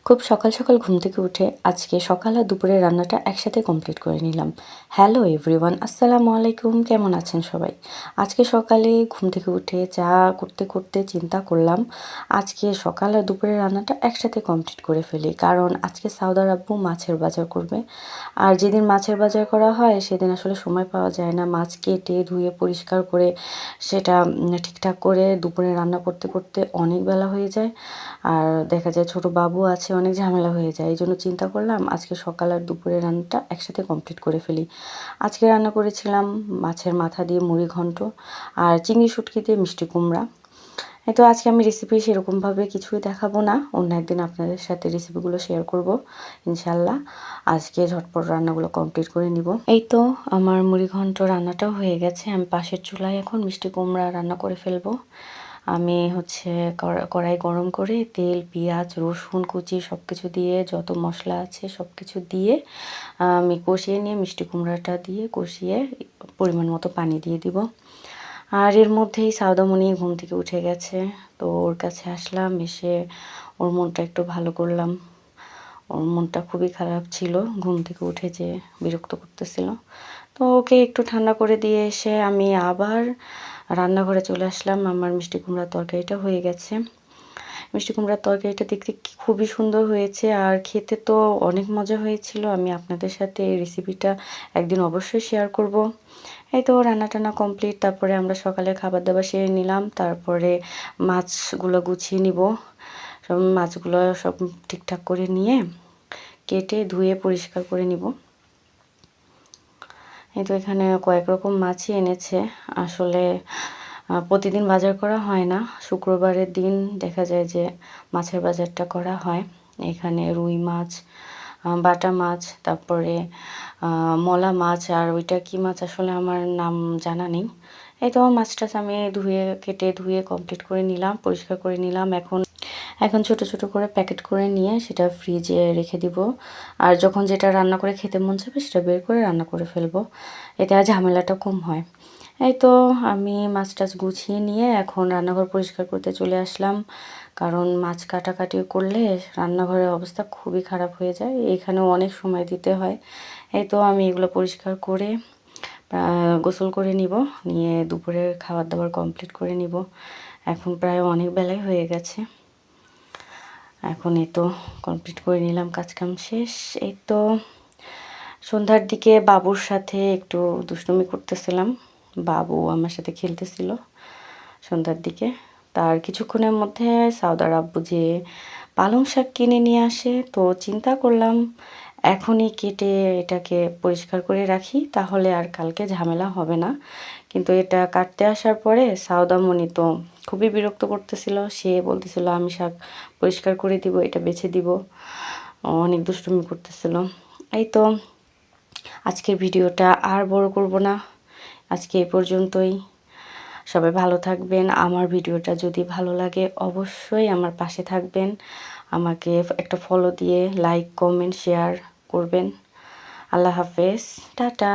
খুব সকাল সকাল ঘুম থেকে উঠে আজকে সকাল আর দুপুরের রান্নাটা একসাথে কমপ্লিট করে নিলাম। হ্যালো এভরিওয়ান, আসসালামু আলাইকুম। কেমন আছেন সবাই? আজকে সকালে ঘুম থেকে উঠে চা করতে করতে চিন্তা করলাম আজকে সকাল আর দুপুরের রান্নাটা একসাথে কমপ্লিট করে ফেলি, কারণ আজকে সাউদার আব্বু মাছের বাজার করবে। আর যেদিন মাছের বাজার করা হয় সেদিন আসলে সময় পাওয়া যায় না মাছ কেটে ধুয়ে পরিষ্কার করে সেটা ঠিকঠাক করে দুপুরে রান্না করতে করতে অনেক বেলা হয়ে যায়। আর দেখা যায় ছোট বাবু আছে, অনেক ঝামেলা হয়ে যায়। এই জন্য চিন্তা করলাম আজকে সকাল আর দুপুরের রান্নাটা একসাথে কমপ্লিট করে ফেলি। আজকে রান্না করেছিলাম মাছের মাথা দিয়ে মুড়ি ঘন্ট আর চিংড়ি শুটকি দিয়ে মিষ্টি কুমড়া। তো আজকে আমি রেসিপি সেরকমভাবে কিছুই দেখাবো না, অন্য একদিন আপনাদের সাথে রেসিপিগুলো শেয়ার করব ইনশাল্লাহ। আজকে ঝটপট রান্নাগুলো কমপ্লিট করে নিব। এই তো আমার মুড়ি ঘন্ট রান্নাটাও হয়ে গেছে। আমি পাশের চুলায় এখন মিষ্টি কুমড়া রান্না করে ফেলবো। আমি কড়াই গরম করে তেল, পেঁয়াজ, রসুন কুচি সব কিছু দিয়ে, যত মশলা আছে সব কিছু দিয়ে আমি কষিয়ে নিয়ে মিষ্টি কুমড়াটা দিয়ে কষিয়ে পরিমাণ মতো পানি দিয়ে দিব। আর এর মধ্যেই সাউদামণি ঘুম থেকে উঠে গেছে, তো ওর কাছে আসলাম, এসে ওর মনটা একটু ভালো করলাম। ওর মনটা খুবই খারাপ ছিল, ঘুম থেকে উঠে যে বিরক্ত করতেছিল। তো ওকে একটু ঠান্ডা করে দিয়ে এসে আমি আবার রান্নাঘরে চলে আসলাম। আমার মিষ্টি কুমড়ার তরকারিটা হয়ে গেছে। মিষ্টি কুমড়ার তরকারিটা দেখতে খুবই সুন্দর হয়েছে আর খেতে তো অনেক মজা হয়েছিল। আমি আপনাদের সাথে এই রেসিপিটা একদিন অবশ্যই শেয়ার করব। এই তো রান্না টান্না কমপ্লিট, তারপরে আমরা সকালে খাবার দাবার সেরে নিলাম। তারপরে মাছগুলো গুছিয়ে নিব। সব মাছগুলো সব ঠিকঠাক করে নিয়ে কেটে ধুয়ে পরিষ্কার করে নিব। এই তো এখানে কয়েক রকম মাছই এনেছে। আসলে প্রতিদিন বাজার করা হয় না, শুক্রবারের দিন দেখা যায় যে মাছের বাজারটা করা হয়। এখানে রুই মাছ, বাটা মাছ, তারপরে মলা মাছ, আর ওইটা কী মাছ আসলে আমার নাম জানা নেই। এই তো মাছ টাছ আমি কেটে ধুয়ে কমপ্লিট করে নিলাম, পরিষ্কার করে নিলাম। এখন ছোট ছোট করে প্যাকেট করে নিয়ে সেটা ফ্রিজে রেখে দিব। আর যখন যেটা রান্না করে খেতে মন চাবে সেটা বের করে রান্না করে ফেলবো, এতে আর ঝামেলাটা কম হয়। এই তো আমি মাছ টাছ গুছিয়ে নিয়ে এখন রান্নাঘর পরিষ্কার করতে চলে আসলাম, কারণ মাছ কাটাকাটি করলে রান্নাঘরের অবস্থা খুবই খারাপ হয়ে যায়, এখানেও অনেক সময় দিতে হয়। এই তো আমি এগুলো পরিষ্কার করে গোসল করে নিব, নিয়ে দুপুরের খাবার দাবার কমপ্লিট করে নিব। এখন প্রায় অনেক বেলায় হয়ে গেছে। এখন এই তো কমপ্লিট করে নিলাম, কাজকাম শেষ। এই তো সন্ধ্যার দিকে বাবুর সাথে একটু দুষ্টুমি করতেছিলাম, বাবু আমার সাথে খেলতেছিল সন্ধ্যার দিকে। তার কিছুক্ষণের মধ্যে সাউদার আব্বু যে পালং শাক কিনে নিয়ে আসে, তো চিন্তা করলাম এখনই কেটে এটাকে পরিষ্কার করে রাখি, তাহলে আর কালকে ঝামেলা হবে না। কিন্তু এটা কাটতে আসার পরে সাউদামণি তো খুবই বিরক্ত করতেছিল, সে বলতেছিল আমি শাক পরিষ্কার করে দিব, এটা বেছে দিব, অনেক দুষ্টুমি করতেছিল। এই তো আজকের ভিডিওটা আর বড় করব না, আজকে এই পর্যন্তই। সবাই ভালো থাকবেন। আমার ভিডিওটা যদি ভালো লাগে অবশ্যই আমার পাশে থাকবেন, আমাকে একটা ফলো দিয়ে লাইক, কমেন্ট, শেয়ার করবেন। আল্লাহ হাফেজ, টাটা।